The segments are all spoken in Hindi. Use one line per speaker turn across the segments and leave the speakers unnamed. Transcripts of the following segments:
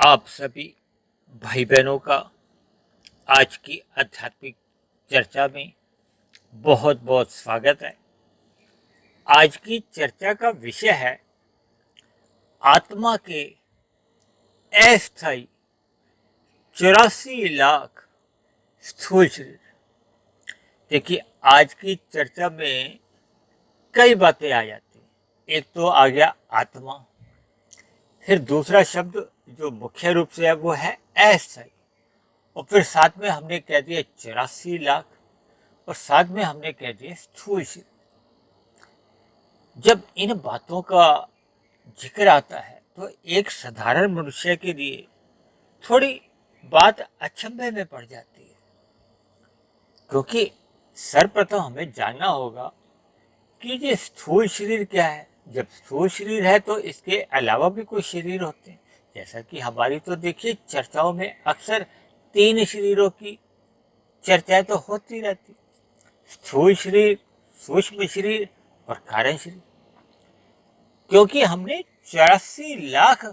आप सभी भाई बहनों का आज की आध्यात्मिक चर्चा में बहुत बहुत स्वागत है। आज की चर्चा का विषय है आत्मा के अस्थायी 84 लाख स्थूल शरीर। देखिए, आज की चर्चा में कई बातें आ जाती हैं। एक तो आ गया आत्मा, फिर दूसरा शब्द जो मुख्य रूप से है वो है अस्थायी, और फिर साथ में हमने कह दिया 84 लाख, और साथ में हमने कह दिया स्थूल शरीर। जब इन बातों का जिक्र आता है तो एक साधारण मनुष्य के लिए थोड़ी बात अचंभे में पड़ जाती है, क्योंकि सर्वप्रथम हमें जानना होगा कि ये स्थूल शरीर क्या है। जब स्थूल शरीर है तो इसके अलावा भी कोई शरीर होते हैं, जैसा कि हमारी तो देखिए चर्चाओं में अक्सर 3 शरीरों की चर्चाएं तो होती रहती, स्थूल शरीर, सूक्ष्म शरीर और कारण शरीर। क्योंकि हमने 84 लाख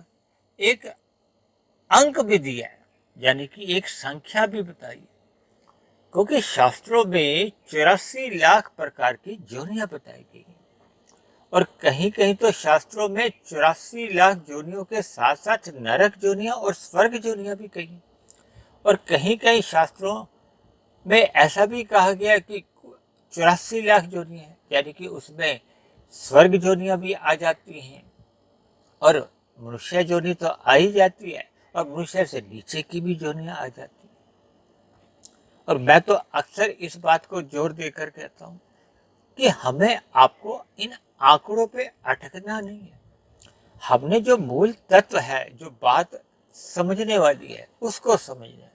एक अंक भी दिया है, यानी कि एक संख्या भी बताई, क्योंकि शास्त्रों में 84 लाख प्रकार की जोनियां बताई गई हैं, और कहीं कहीं तो शास्त्रों में 84 लाख जोनियों के साथ साथ नरक जोनियां और स्वर्ग जोनियां भी कही, और कहीं कहीं शास्त्रों में ऐसा भी कहा गया कि 84 लाख जोनियां हैं, यानी कि उसमें स्वर्ग जोनियां भी आ जाती हैं और मनुष्य जोनि तो आ ही जाती है, और मनुष्य से नीचे की भी जोनियां आ जाती हैं। और मैं तो अक्सर इस बात को जोर देकर कहता हूं कि हमें आपको इन आंकड़ों पे अटकना नहीं है। हमने जो मूल तत्व है, जो बात समझने वाली है, उसको समझना है,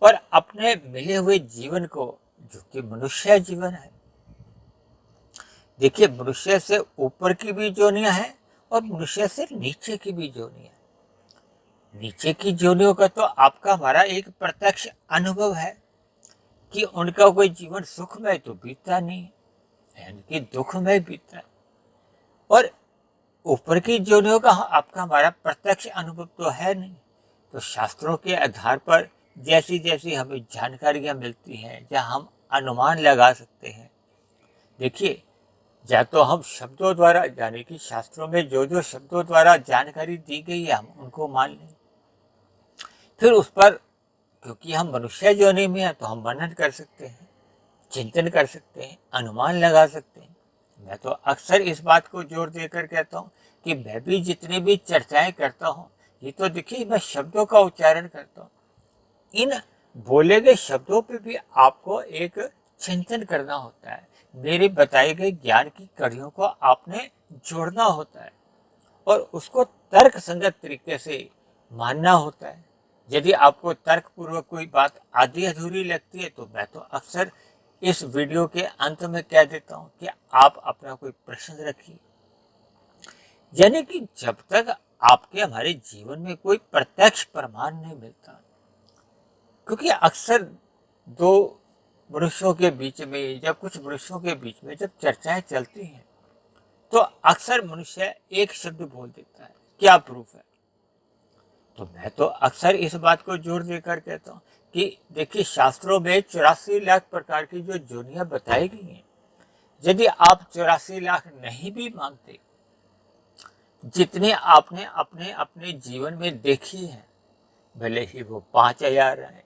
और अपने मिले हुए जीवन को, जो कि मनुष्य जीवन है, देखिए मनुष्य से ऊपर की भी जोनियां हैं और मनुष्य से नीचे की भी जोनियां। नीचे की जोनियों का तो आपका हमारा एक प्रत्यक्ष अनुभव है कि उनका कोई जीवन सुखमय तो बीतता नहीं है, यानी कि दुखमय बीतता है। और ऊपर की जोनियों का आपका हमारा प्रत्यक्ष अनुभव तो है नहीं। तो शास्त्रों के आधार पर जैसी जैसी हमें जानकारियां मिलती हैं, या हम अनुमान लगा सकते हैं, देखिए, या तो हम शब्दों द्वारा, यानी कि शास्त्रों में जो जो शब्दों द्वारा जानकारी दी गई है हम उनको मान लें, फिर उस पर, क्योंकि हम मनुष्य योनि में हैं तो हम मनन कर सकते हैं, चिंतन कर सकते हैं, अनुमान लगा सकते हैं। मैं तो अक्सर इस बात को जोर देकर कहता हूँ कि मैं भी जितनी भी चर्चाएं करता हूँ, ये तो देखिए मैं शब्दों का उच्चारण करता हूँ, इन बोले गए शब्दों पे भी आपको एक चिंतन करना होता है। मेरे बताए गए ज्ञान की कड़ियों को आपने जोड़ना होता है और उसको तर्क संगत तरीके से मानना होता है। यदि आपको तर्क पूर्वक कोई बात आधी अधूरी लगती है तो मैं तो अक्सर इस वीडियो के अंत में कह देता हूं कि आप अपना कोई प्रश्न रखिए, यानी कि जब तक आपके हमारे जीवन में कोई प्रत्यक्ष प्रमाण नहीं मिलता, क्योंकि अक्सर दो मनुष्यों के बीच में या कुछ मनुष्यों के बीच में जब चर्चाएं चलती हैं तो अक्सर मनुष्य एक शब्द बोल देता है, क्या प्रूफ है। तो मैं तो अक्सर इस बात को जोर देकर कहता हूँ कि देखिए शास्त्रों में 84 लाख प्रकार की जो जोनियां बताई गई हैं, यदि आप 84 लाख नहीं भी मानते, जितने आपने अपने अपने जीवन में देखी है, भले ही वो 5,000 है,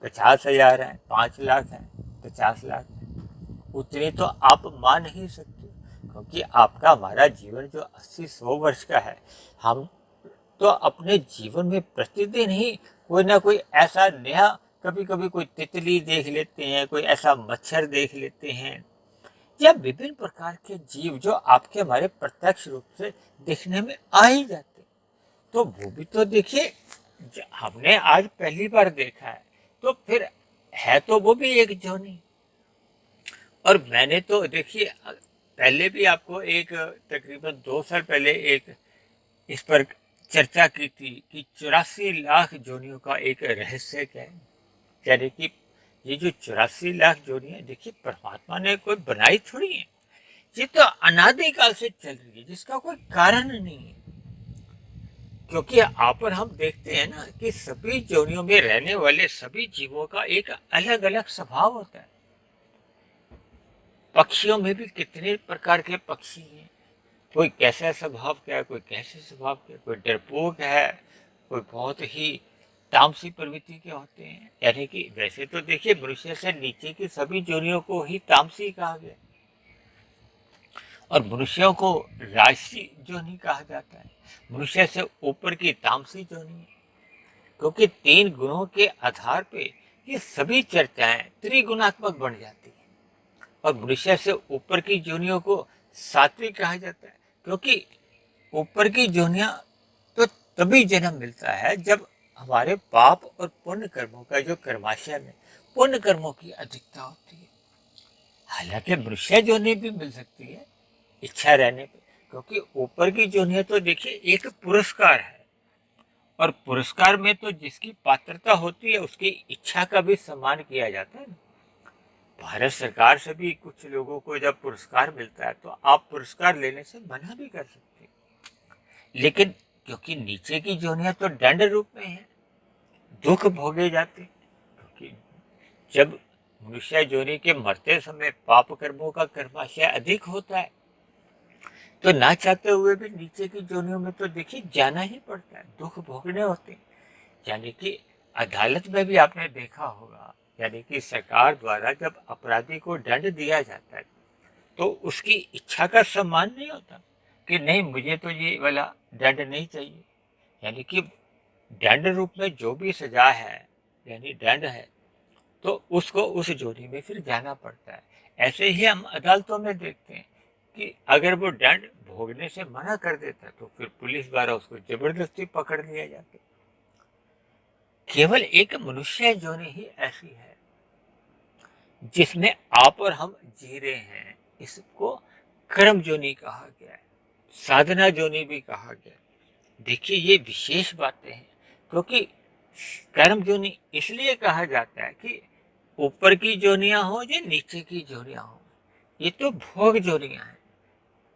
50,000 है, 5 लाख है, 50 लाख है, उतने तो आप मान नहीं सकते, क्योंकि आपका हमारा जीवन जो 80-100 वर्ष का है, हम तो अपने जीवन में प्रतिदिन ही कोई ना कोई ऐसा नया, कभी कभी कोई तितली देख लेते हैं, कोई ऐसा मच्छर देख लेते हैं, या विभिन्न प्रकार के जीव जो आपके हमारे प्रत्यक्ष रूप से देखने में आ ही जाते, तो वो भी तो देखिए हमने आज पहली बार देखा है, तो फिर है तो वो भी एक जोनी। और मैंने तो देखिए पहले भी आपको एक तकरीबन 2 साल पहले एक इस पर चर्चा की थी कि 84 लाख जोनियों का एक रहस्य क्या है, यानी कि ये जो 84 लाख जोनियां देखिए परमात्मा ने कोई बनाई थोड़ी है, ये तो अनादिकाल से चल रही है, जिसका कोई कारण नहीं है। क्योंकि आप और हम देखते हैं ना कि सभी योनियों में रहने वाले सभी जीवों का एक अलग अलग स्वभाव होता है। पक्षियों में भी कितने प्रकार के पक्षी हैं, कोई कैसा स्वभाव का है, कोई कैसे स्वभाव का है, कोई डरपोक है, कोई बहुत ही तामसी प्रवृत्ति के होते हैं। यानी कि वैसे तो देखिए मनुष्य से नीचे की सभी योनियों को ही तामसी कहा गया और मनुष्यों को राजसी योनि कहा जाता है। मनुष्य से ऊपर की तामसी योनि है, क्योंकि 3 गुणों के आधार पे ये सभी चर्चाएं त्रिगुणात्मक बन जाती हैं। और मनुष्य से ऊपर की योनियों को सात्विक कहा जाता है, क्योंकि ऊपर की योनियां तो तभी जन्म मिलता है जब हमारे पाप और पुण्य कर्मों का जो कर्माशय में पुण्य कर्मों की अधिकता होती है। हालांकि मनुष्य योनि भी मिल सकती है इच्छा रहने पे, क्योंकि ऊपर की योनियां तो देखिए एक पुरस्कार है और पुरस्कार में तो जिसकी पात्रता होती है उसकी इच्छा का भी सम्मान किया जाता है। भारत सरकार से भी कुछ लोगों को जब पुरस्कार मिलता है तो आप पुरस्कार लेने से मना भी कर सकते हैं, लेकिन क्योंकि नीचे की योनियां तो दंड रूप में है, दुख भोगे जाते हैं। क्योंकि जब मनुष्य योनि के मरते समय पाप कर्मों का कर्माशय अधिक होता है तो ना चाहते हुए भी नीचे की योनियों में तो देखिए जाना ही पड़ता है, दुख भोगने होते हैं। यानी कि अदालत में भी आपने देखा होगा, यानी कि सरकार द्वारा जब अपराधी को दंड दिया जाता है तो उसकी इच्छा का सम्मान नहीं होता कि नहीं मुझे तो ये वाला दंड नहीं चाहिए। यानी कि दंड रूप में जो भी सजा है यानी दंड है तो उसको उस जोड़ी में फिर जाना पड़ता है। ऐसे ही हम अदालतों में देखते हैं कि अगर वो दंड भोगने से मना कर देता है तो फिर पुलिस द्वारा उसको जबरदस्ती पकड़ लिया जाता है। केवल एक मनुष्य योनि ही ऐसी है जिसमें आप और हम जी रहे हैं। इसको कर्म योनि कहा गया है, साधना योनि भी कहा गया है। देखिए ये विशेष बातें हैं, क्योंकि कर्म योनि इसलिए कहा जाता है कि ऊपर की योनियां हो या नीचे की योनियां हो, ये तो भोग योनियां हैं।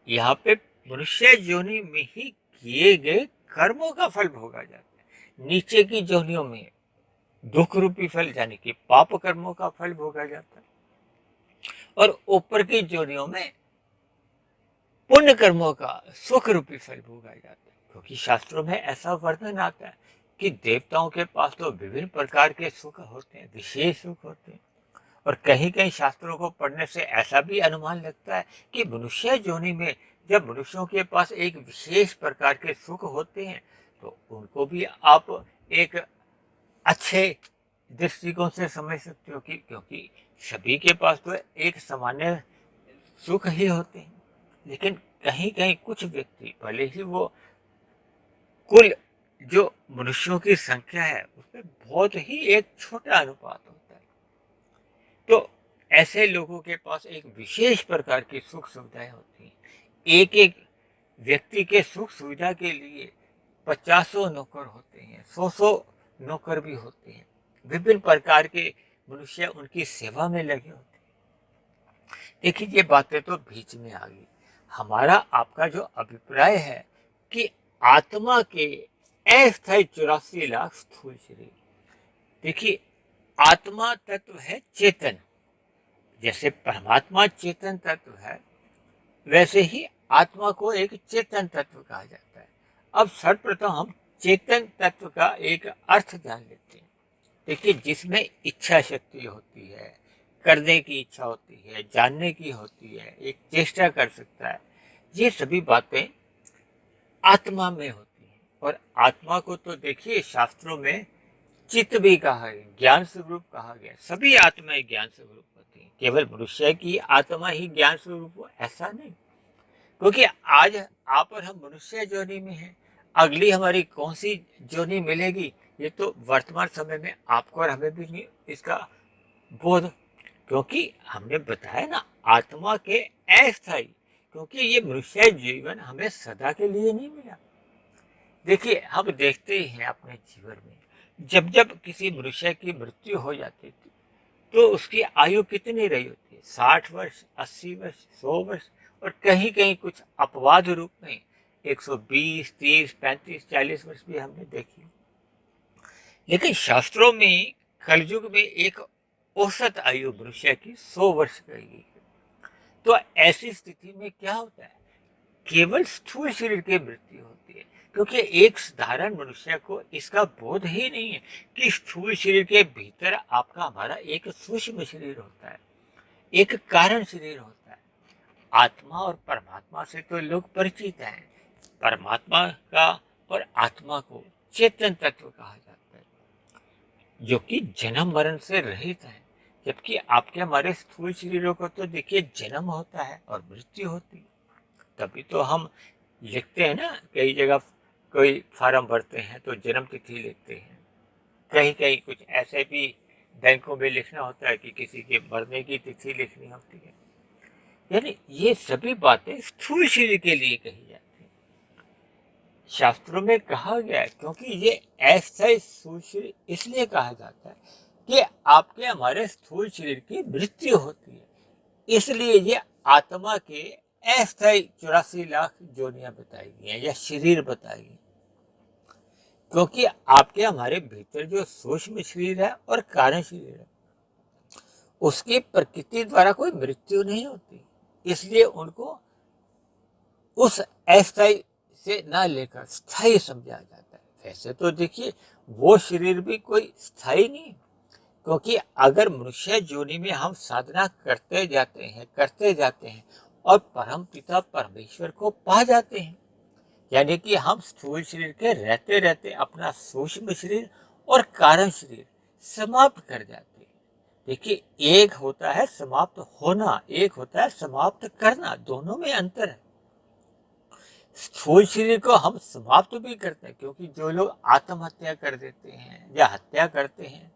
यहाँ पे मनुष्य योनि में ही किए गए कर्मों का फल भोगा जाता है। नीचे की योनियों में दुख रूपी फल यानी कि पाप कर्मों का फल भोगा जाता है और ऊपर की योनियों में पुण्य कर्मों का सुख रूपी फल भोगा जाता है। क्योंकि शास्त्रों में ऐसा वर्णन आता है कि देवताओं के पास तो विभिन्न प्रकार के सुख होते हैं, विशेष सुख होते हैं। और कहीं कहीं शास्त्रों को पढ़ने से ऐसा भी अनुमान लगता है कि मनुष्य योनि में जब मनुष्यों के पास एक विशेष प्रकार के सुख होते हैं तो उनको भी आप एक अच्छे दृष्टिकोण से समझ सकते हो कि क्योंकि सभी के पास तो एक सामान्य सुख ही होते हैं, लेकिन कहीं कहीं कुछ व्यक्ति भले ही वो कुल जो मनुष्यों की संख्या है उसमें बहुत ही एक छोटा अनुपात होता है, तो ऐसे लोगों के पास एक विशेष प्रकार की सुख सुविधाएं होती हैं। एक एक व्यक्ति के सुख सुविधा के लिए 50 नौकर होते हैं, 100 नौकर भी होते हैं। विभिन्न प्रकार के मनुष्य उनकी सेवा में लगे होते हैं। देखिए ये बातें तो बीच में आ गई। हमारा आपका जो अभिप्राय है कि आत्मा के अस्थायी 84 लाख स्थूल शरीर। देखिए आत्मा तत्व है चेतन, जैसे परमात्मा चेतन तत्व है वैसे ही आत्मा को एक चेतन तत्व कहा जाता है। अब सर्वप्रथम हम चेतन तत्व का एक अर्थ जान लेते हैं। देखिए जिसमें इच्छा शक्ति होती है, करने की इच्छा होती है, जानने की होती है, एक चेष्टा कर सकता है, ये सभी बातें आत्मा में होती हैं। और आत्मा को तो देखिए शास्त्रों में चित्त भी कहा है, ज्ञान स्वरूप कहा गया। सभी आत्माएं ज्ञान स्वरूप होती हैं, केवल मनुष्य की आत्मा ही ज्ञान स्वरूप हो ऐसा नहीं। क्योंकि आज आप और हम मनुष्य योनि में हैं, अगली हमारी कौन सी योनि मिलेगी ये तो वर्तमान समय में आपको और हमें भी नहीं इसका बोध, क्योंकि हमने बताया ना आत्मा के अस्थायी, क्योंकि ये मनुष्य जीवन हमें सदा के लिए नहीं मिला। देखिए हम देखते ही हैं अपने जीवन में जब जब किसी मनुष्य की मृत्यु हो जाती थी तो उसकी आयु कितनी रही होती है, 60 वर्ष, 80 वर्ष, 100 वर्ष, और कहीं कहीं कुछ अपवाद रूप में 120, 30, 35, 40 वर्ष भी हमने देखी। लेकिन शास्त्रों में कलयुग में एक औसत आयु मनुष्य की 100 वर्ष कही गई है। तो ऐसी स्थिति में क्या होता है, केवल स्थूल शरीर की मृत्यु होती है, क्योंकि एक साधारण मनुष्य को इसका बोध ही नहीं है कि स्थूल शरीर के भीतर आपका हमारा एक सूक्ष्म शरीर होता है, एक कारण शरीर होता है। आत्मा और परमात्मा से तो लोग परिचित हैं। परमात्मा का और आत्मा को चेतन तत्व कहा जाता है, जो कि जन्म मरण से रहित है। जबकि आपके हमारे स्थूल शरीरों को तो देखिए जन्म होता है और मृत्यु होती है। तभी तो हम लिखते हैं ना, कई जगह कोई फार्म भरते हैं तो जन्म तिथि लिखते हैं। कहीं कहीं कुछ ऐसे भी बैंकों में लिखना होता है कि किसी के मरने की तिथि लिखनी होती है। यानी ये सभी बातें स्थूल शरीर के लिए कही जाती है। शास्त्रों में कहा गया है, क्योंकि ये ऐसा स्थूल शरीर इसलिए कहा जाता है कि आपके हमारे स्थूल शरीर की मृत्यु होती है, इसलिए ये आत्मा के अस्थायी 84 लाख जोनियां बताई गई हैं या शरीर बताई गई, क्योंकि आपके हमारे भीतर जो सूक्ष्म शरीर है और कारण शरीर है, उसकी प्रकृति द्वारा कोई मृत्यु नहीं होती, इसलिए उनको उस अस्थायी से ना लेकर स्थायी समझा जाता है। वैसे तो देखिए वो शरीर भी कोई स्थायी नहीं, क्योंकि अगर मनुष्य योनि में हम साधना करते जाते हैं और परम पिता परमेश्वर को पा जाते हैं, यानी कि हम स्थूल शरीर के रहते रहते अपना सूक्ष्म शरीर और कारण शरीर समाप्त कर जाते हैं। देखिए एक होता है समाप्त होना, एक होता है समाप्त करना, दोनों में अंतर है। स्थूल शरीर को हम समाप्त भी करते हैं, क्योंकि जो लोग आत्महत्या कर देते हैं या हत्या करते हैं,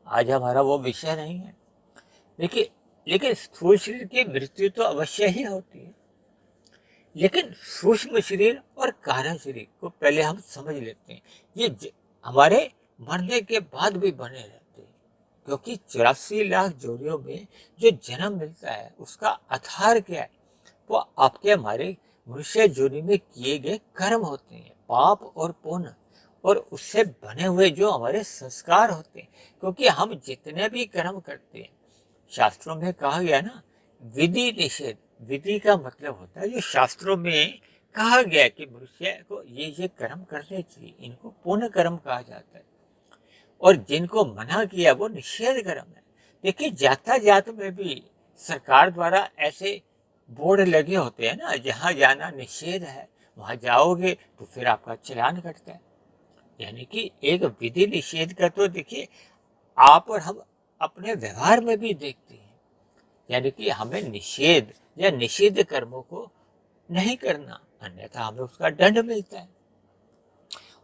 आज हमारा वो विषय नहीं है, लेकिन स्थूल शरीर की मृत्यु तो अवश्य ही होती है। लेकिन सूक्ष्म शरीर और कारण शरीर को पहले हम समझ लेते हैं। ये हमारे मरने के बाद भी बने रहते हैं, क्योंकि 84 लाख जोड़ियों में जो जन्म मिलता है उसका आधार क्या है, वो आपके हमारे मनुष्य योनि में किए गए कर्म होते हैं, पाप और पुण्य, और उससे बने हुए जो हमारे संस्कार होते हैं। क्योंकि हम जितने भी कर्म करते हैं, शास्त्रों में कहा गया ना, विधि निषेध, विधि का मतलब होता है जो शास्त्रों में कहा गया कि मनुष्य को ये कर्म करने चाहिए, इनको पुण्य कर्म कहा जाता है, और जिनको मना किया वो निषेध कर्म है। देखिए यातायात में भी सरकार द्वारा ऐसे बोर्ड लगे होते हैं ना, जहाँ जाना निषेध है, वहां जाओगे तो फिर आपका चालान कटता है। यानी कि एक विधि निषेध का तो देखिए आप और हम अपने व्यवहार में भी देखते हैं, यानी कि हमें निषेध या निषिद्ध कर्मों को नहीं करना, अन्यथा हमें उसका दंड मिलता है।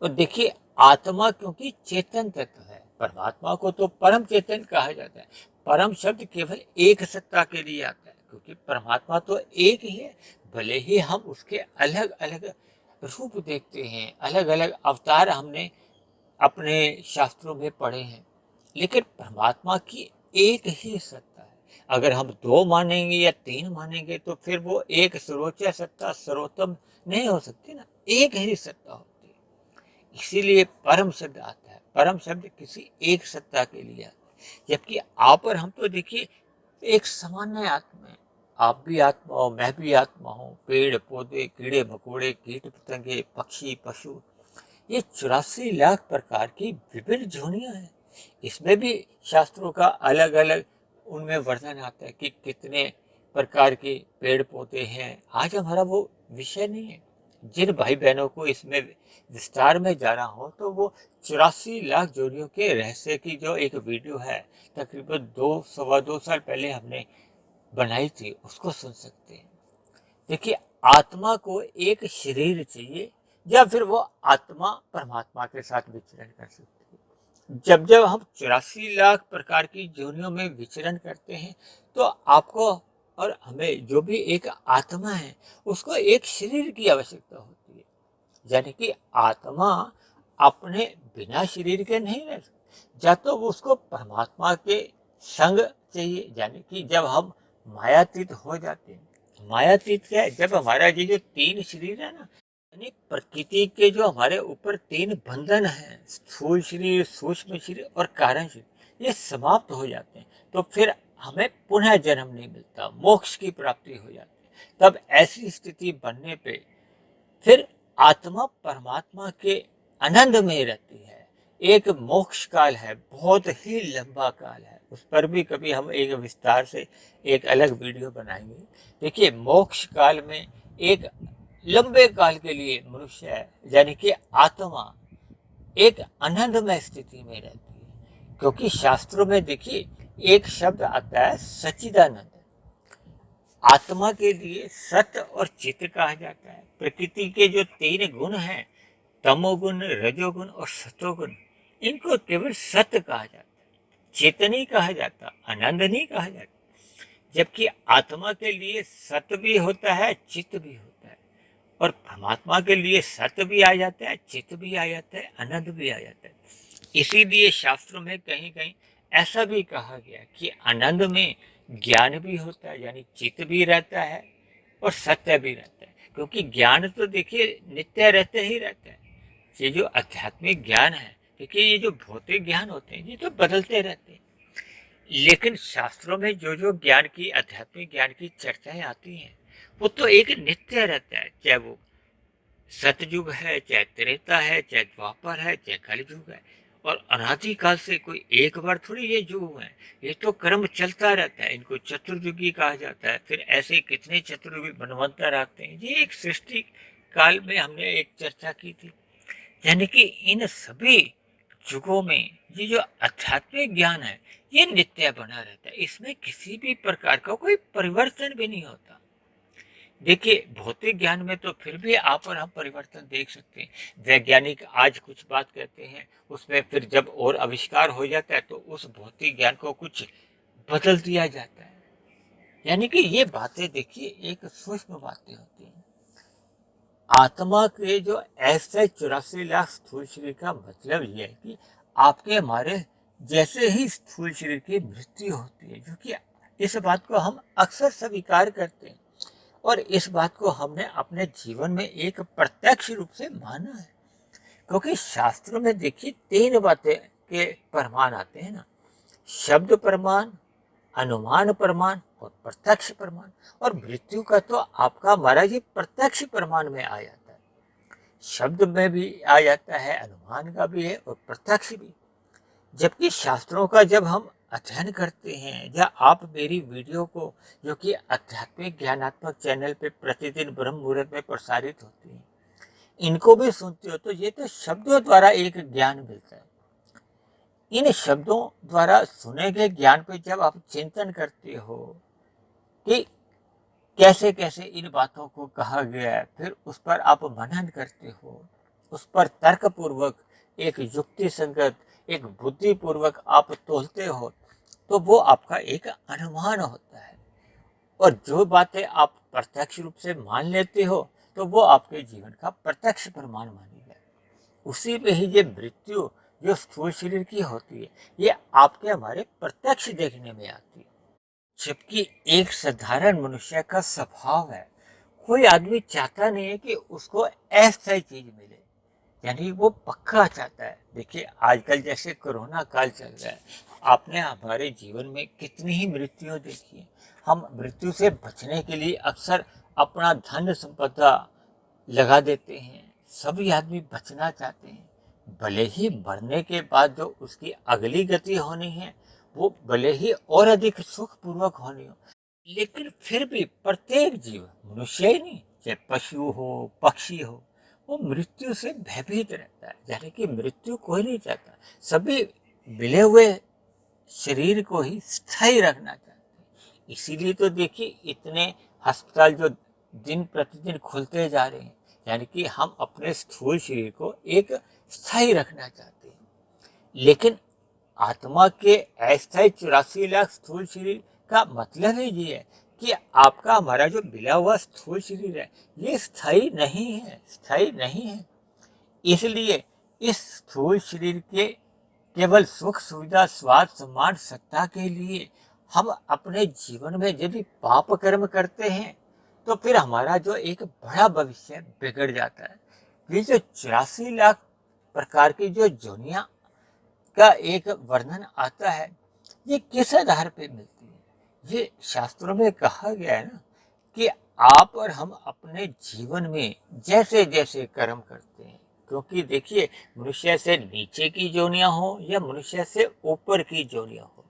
और देखिए आत्मा क्योंकि चेतन तत्व है, परमात्मा को तो परम चेतन कहा जाता है। परम शब्द केवल एक सत्ता के लिए आता है, क्योंकि परमात्मा तो एक ही है, भले ही हम उसके अलग अलग रूप देखते हैं, अलग अलग अवतार हमने अपने शास्त्रों में पढ़े हैं, लेकिन परमात्मा की एक ही सत्ता है। अगर हम दो मानेंगे या तीन मानेंगे तो फिर वो एक सर्वोच्च सत्ता सर्वोत्तम नहीं हो सकती ना, एक ही सत्ता होती है। इसीलिए परम शब्द आता है, परम शब्द किसी एक सत्ता के लिए आता है। जबकि आप और हम तो देखिए एक सामान्य आत्मा है, आप भी आत्मा हो, मैं भी आत्मा हूँ, पेड़ पौधे कीड़े मकोड़े कीट पतंगे पक्षी पशु, ये 84 लाख प्रकार की विभिन्न ध्वनियां हैं। इसमें भी शास्त्रों का अलग अलग उनमें वर्णन आता है कि कितने प्रकार के पेड़ पौधे हैं। आज हमारा वो विषय नहीं है। जिन भाई बहनों को इसमें विस्तार में जाना हो तो वो 84 लाख जोड़ियों के रहस्य की जो एक वीडियो है, तकरीबन 2 सवा 2 साल पहले हमने बनाई थी, उसको सुन सकते हैं। देखिए आत्मा को एक शरीर चाहिए, या फिर वो आत्मा परमात्मा के साथ विचरण कर सकती है। जब जब हम 84 लाख प्रकार की जोनियों में विचरण करते हैं तो आपको और हमें जो भी एक आत्मा है उसको एक शरीर की आवश्यकता होती है। यानी कि आत्मा अपने बिना शरीर के नहीं रह सकती, या तो उसको परमात्मा के संग चाहिए। यानी कि जब हम मायातीत हो जाते हैं, मायातीत क्या है, जब हमारा ये जो तीन शरीर है ना, यानी प्रकृति के जो हमारे ऊपर तीन बंधन हैं, स्थूल शरीर, सूक्ष्म शरीर और कारण शरीर, ये समाप्त हो जाते हैं तो फिर हमें पुनः जन्म नहीं मिलता, मोक्ष की प्राप्ति हो जाती है। तब ऐसी स्थिति बनने पे फिर आत्मा परमात्मा के आनंद में रहती है। एक मोक्ष काल है, बहुत ही लंबा काल है, उस पर भी कभी हम एक विस्तार से एक अलग वीडियो बनाएंगे। देखिए, मोक्ष काल में एक लंबे काल के लिए मनुष्य है, यानी कि आत्मा एक आनंदमय स्थिति में रहती है। क्योंकि शास्त्रों में देखिए एक शब्द आता है सच्चिदानंद। आत्मा के लिए सत्य और चित्त कहा जाता है। प्रकृति के जो तीन गुण हैं, तमोगुण, रजोगुण और सतोगुण, इनको केवल सत्य कहा जाता है, चित्त नहीं कहा जाता, आनंद नहीं कहा जाता। जबकि आत्मा के लिए सत्य भी होता है, चित्त भी होता है, और परमात्मा के लिए सत्य भी आ जाता है, चित्त भी आ जाता है, आनंद भी आ जाता है। इसीलिए शास्त्रों में कहीं कहीं ऐसा भी कहा गया कि आनंद में ज्ञान भी होता है, यानी चित्त भी रहता है और सत्य भी रहता है। क्योंकि ज्ञान तो देखिए नित्य रहते ही रहता है। ये जो आध्यात्मिक ज्ञान है, देखिए ये जो भौतिक ज्ञान होते हैं ये तो बदलते रहते हैं, लेकिन शास्त्रों में जो जो ज्ञान की, आध्यात्मिक ज्ञान की चर्चाएं आती हैं वो तो एक नित्य रहता है। चाहे वो सतयुग है, चाहे त्रेता है, चाहे द्वापर है, चाहे कलयुग है, और अनादिकाल से कोई एक बार थोड़ी ये युग हुए हैं, ये तो क्रम चलता रहता है। इनको चतुर्युगी कहा जाता है। फिर ऐसे कितने चतुर्युगी मनवंतर आते हैं। ये एक सृष्टि काल में हमने एक चर्चा की थी। यानी कि इन सभी युगों में ये जो आध्यात्मिक ज्ञान है ये नित्य बना रहता है, इसमें किसी भी प्रकार का कोई परिवर्तन भी नहीं होता। देखिए, भौतिक ज्ञान में तो फिर भी आप और हम परिवर्तन देख सकते हैं। वैज्ञानिक आज कुछ बात कहते हैं, उसमें फिर जब और आविष्कार हो जाता है तो उस भौतिक ज्ञान को कुछ बदल दिया जाता है। यानी कि ये बातें देखिए एक सूक्ष्म बातें होती हैं। आत्मा के जो ऐसे 84 लाख स्थूल शरीर का मतलब ये है कि आपके हमारे जैसे ही स्थूल शरीर की मृत्यु होती है, जो कि इस बात को हम अक्सर स्वीकार करते हैं और इस बात को हमने अपने जीवन में एक प्रत्यक्ष रूप से माना है। क्योंकि शास्त्रों में देखिए तीन बातें के प्रमाण आते हैं ना, शब्द प्रमाण, अनुमान प्रमाण और प्रत्यक्ष प्रमाण। और मृत्यु का तो आपका हमारा ये प्रत्यक्ष प्रमाण में आ जाता है, शब्द में भी आ जाता है, अनुमान का भी है और प्रत्यक्ष भी। जबकि शास्त्रों का जब हम अध्ययन करते हैं, या आप मेरी वीडियो को जो कि आध्यात्मिक ज्ञानात्मक चैनल पे प्रतिदिन ब्रह्म मुहूर्त में प्रसारित होती है, इनको भी सुनते हो तो ये तो शब्दों द्वारा एक ज्ञान मिलता है। इन शब्दों द्वारा सुने गए ज्ञान पे जब आप चिंतन करते हो कि कैसे कैसे इन बातों को कहा गया है, फिर उस पर आप मनन करते हो, उस पर तर्क पूर्वक, एक युक्ति संगत, एक बुद्धि पूर्वक आप तोलते हो, तो वो आपका एक अनुमान होता है। और जो बातें आप प्रत्यक्ष रूप से मान लेते हो तो वो आपके जीवन का प्रत्यक्ष प्रमाण मानी जाए। उसी में ही ये मृत्यु जो स्थूल शरीर की होती है ये आपके हमारे प्रत्यक्ष देखने में आती है। जबकि एक साधारण मनुष्य का स्वभाव है, कोई आदमी चाहता नहीं है कि उसको अस्थायी चीज मिले, यानी वो पक्का चाहता है। देखिए, आजकल जैसे कोरोना काल चल रहा है, आपने हमारे जीवन में कितनी ही मृत्युएं देखी है। हम मृत्यु से बचने के लिए अक्सर अपना धन संपदा लगा देते हैं। सभी आदमी बचना चाहते हैं, भले ही मरने के बाद जो उसकी अगली गति होनी है वो भले ही और अधिक सुखपूर्वक होनी हो, लेकिन फिर भी प्रत्येक जीव, मनुष्य ही नहीं, चाहे पशु हो, पक्षी हो, वो मृत्यु से भयभीत रहता है। यानी कि मृत्यु कोई नहीं चाहता, सभी मिले हुए शरीर को ही स्थायी रखना चाहते हैं। इसीलिए तो देखिए इतने अस्पताल जो दिन प्रतिदिन खुलते जा रहे हैं, यानी कि हम अपने स्थूल शरीर को एक स्थायी रखना चाहते हैं। लेकिन आत्मा के अस्थायी 84 लाख स्थूल शरीर का मतलब ही ये है कि आपका हमारा जो मिला हुआ स्थूल शरीर है ये स्थायी नहीं है, स्थायी नहीं है। इसलिए इस स्थूल शरीर के केवल सुख सुविधा, स्वाद, सम्मान, सत्ता के लिए हम अपने जीवन में यदि पाप कर्म करते हैं तो फिर हमारा जो एक बड़ा भविष्य बिगड़ जाता है। ये जो 84 लाख प्रकार की जो जोनियां का एक वर्णन आता है, ये किस आधार पे मिलती है? ये शास्त्रों में कहा गया है ना कि आप और हम अपने जीवन में जैसे जैसे कर्म करते हैं, क्योंकि देखिए, मनुष्य से नीचे की जोनियां हो या मनुष्य से ऊपर की जोनियां हो,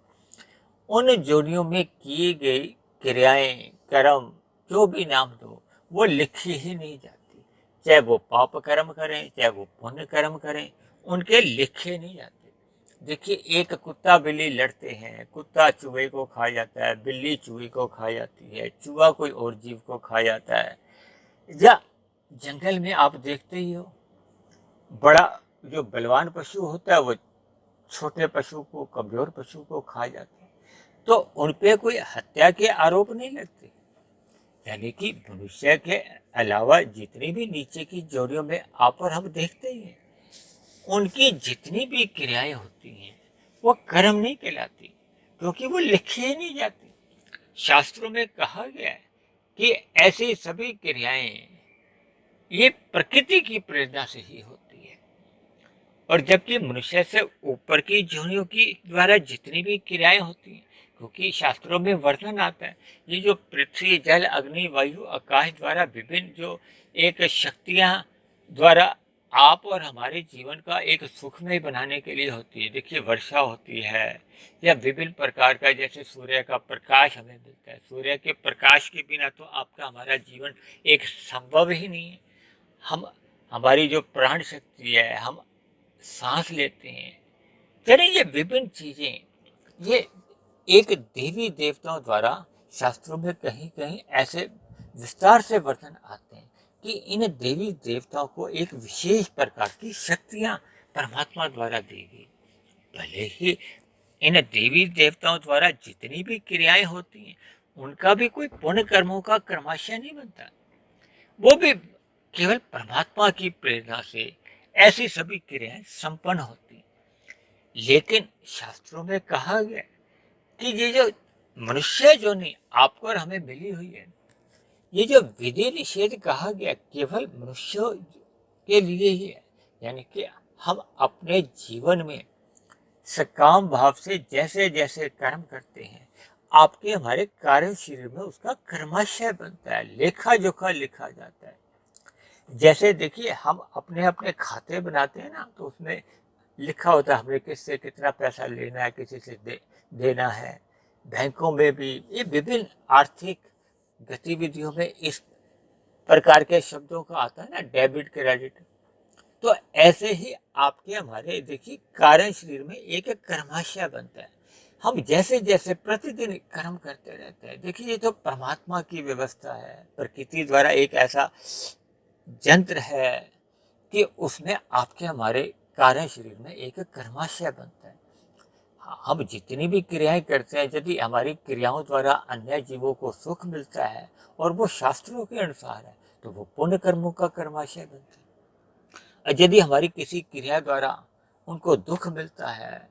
उन जोनियों में की गई क्रियाएं, कर्म, जो भी नाम दो, वो लिखी ही नहीं जाती। चाहे वो पाप कर्म करें, चाहे वो पुण्य कर्म करें, उनके लिखे नहीं जाते। देखिए, एक कुत्ता बिल्ली लड़ते हैं, कुत्ता चूहे को खा जाता है, बिल्ली चूहे को खा जाती है, चूहा कोई और जीव को खा जाता है, या जंगल में आप देखते ही हो, बड़ा जो बलवान पशु होता है वो छोटे पशु को, कमजोर पशु को खा जाता है। तो उन पे कोई हत्या के आरोप नहीं लगते। यानी कि मनुष्य के अलावा जितनी भी नीचे की जोड़ियों में आप और हम देखते ही हैं, उनकी जितनी भी क्रियाएं होती हैं वो कर्म नहीं कहलाती, क्योंकि वो लिखी ही नहीं जाती। शास्त्रों में कहा गया है कि ऐसी सभी क्रियाएं ये प्रकृति की प्रेरणा से ही होती है। और जबकि मनुष्य से ऊपर की जोनियों की द्वारा जितनी भी क्रियाएं होती हैं, क्योंकि शास्त्रों में वर्णन आता है, ये जो पृथ्वी, जल, अग्नि, वायु, आकाश द्वारा विभिन्न जो एक शक्तियां द्वारा आप और हमारे जीवन का एक सुखमय बनाने के लिए होती है। देखिए, वर्षा होती है या विभिन्न प्रकार का, जैसे सूर्य का प्रकाश हमें मिलता है। सूर्य के प्रकाश के बिना तो आपका हमारा जीवन एक संभव ही नहीं है। हम, हमारी जो प्राण शक्ति है, हम सांस लेते हैं, यानी ये विभिन्न चीजें, ये एक देवी देवताओं द्वारा शास्त्रों में कहीं कहीं ऐसे विस्तार से वर्णन आते हैं कि इन देवी देवताओं को एक विशेष प्रकार की शक्तियां परमात्मा द्वारा दी गई। भले ही इन देवी देवताओं द्वारा जितनी भी क्रियाएं होती हैं, उनका भी कोई पुण्य कर्मों का क्रमाशय नहीं बनता, वो भी केवल परमात्मा की प्रेरणा से ऐसी सभी क्रियाएं संपन्न होती। लेकिन शास्त्रों में कहा गया कि ये जो मनुष्य जोनि आपको और हमें मिली हुई है, ये जो विधि निषेध कहा गया केवल मनुष्य के लिए ही है। यानी कि हम अपने जीवन में सकाम भाव से जैसे जैसे कर्म करते हैं, आपके हमारे कार्य शरीर में उसका क्रमाशय बनता है, लेखा जोखा लिखा जाता है। जैसे देखिए, हम अपने अपने खाते बनाते हैं ना, तो उसमें लिखा होता है हमें किससे कितना पैसा लेना है, किसी से देना है। बैंकों में भी ये विभिन्न आर्थिक गतिविधियों में इस प्रकार के शब्दों का आता है ना, डेबिट क्रेडिट। तो ऐसे ही आपके हमारे देखिए कार्य शरीर में एक कर्माशय बनता है। हम जैसे जैसे प्रतिदिन कर्म करते रहते हैं। देखिए, ये तो परमात्मा की व्यवस्था है, प्रकृति द्वारा एक ऐसा यंत्र है कि उसमें आपके हमारे कार्य शरीर में एक कर्माशय बनता है। हम जितनी भी क्रियाएं करते हैं, यदि हमारी क्रियाओं द्वारा अन्य जीवों को सुख मिलता है और वो शास्त्रों के अनुसार है, तो वो पुण्य कर्मों का कर्माशय बनता है। और यदि हमारी किसी क्रिया द्वारा उनको दुख मिलता है,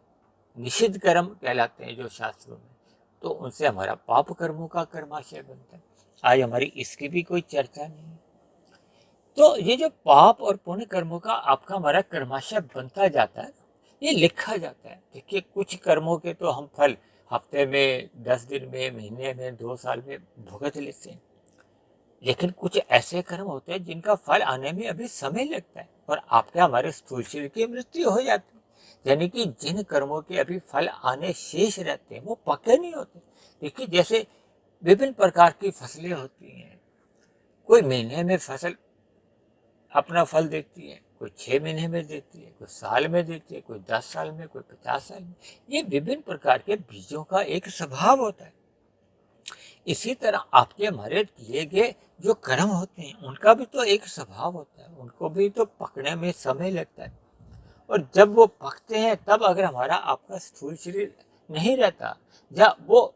निषिद्ध कर्म कहलाते हैं जो शास्त्रों में, तो उनसे हमारा पाप कर्मों का कर्माशय बनता है। आज हमारी इसकी भी कोई चर्चा नहीं है। तो ये जो पाप और पुण्य कर्मों का आपका हमारा कर्माशय बनता जाता है, ये लिखा जाता है। देखिए, कुछ कर्मों के तो हम फल हफ्ते में, 10 दिन में, महीने में, 2 साल में भुगत लेते हैं। लेकिन कुछ ऐसे कर्म होते हैं जिनका फल आने में अभी समय लगता है और आपके हमारे स्थूल शरीर की मृत्यु हो जाती है। यानी कि जिन कर्मों के अभी फल आने शेष रहते हैं, वो पक्के नहीं होते। देखिए, जैसे विभिन्न प्रकार की फसलें होती हैं, कोई महीने में फसल अपना फल देती है, कोई 6 महीने में देती है, कोई साल में देती है, कोई 10 साल में, कोई 50 साल में। ये विभिन्न प्रकार के बीजों का एक स्वभाव होता है। इसी तरह आपके हमारे किए गए जो कर्म होते हैं, उनका भी तो एक स्वभाव होता है, उनको भी तो पकने में समय लगता है। और जब वो पकते हैं, तब अगर हमारा आपका स्थूल शरीर नहीं रहता, या वो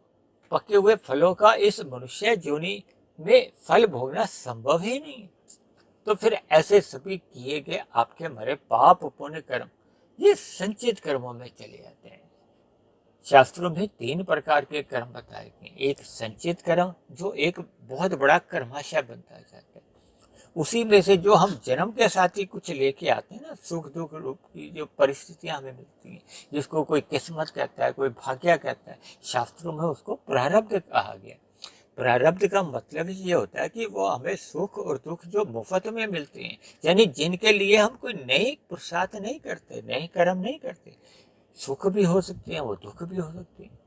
पके हुए फलों का इस मनुष्य योनि में फल भोगना संभव ही नहीं, तो फिर ऐसे सभी किए गए आपके हमारे पाप पुण्य कर्म ये संचित कर्मों में चले जाते हैं। शास्त्रों में 3 प्रकार के कर्म बताए गए। एक संचित कर्म, जो एक बहुत बड़ा कर्माशय बनता जाता है। उसी में से जो हम जन्म के साथ ही कुछ लेके आते हैं ना, सुख दुख रूप की जो परिस्थितियां हमें मिलती हैं, जिसको कोई किस्मत कहता है, कोई भाग्य कहता है, शास्त्रों में उसको प्रारब्ध कहा गया। प्रारब्ध का मतलब ये होता है कि वो हमें सुख और दुख जो मुफ्त में मिलते हैं, यानी जिनके लिए हम कोई नई पुरुषार्थ नहीं करते, नए कर्म नहीं करते। सुख भी हो सकते हैं, वो दुख भी हो सकते हैं,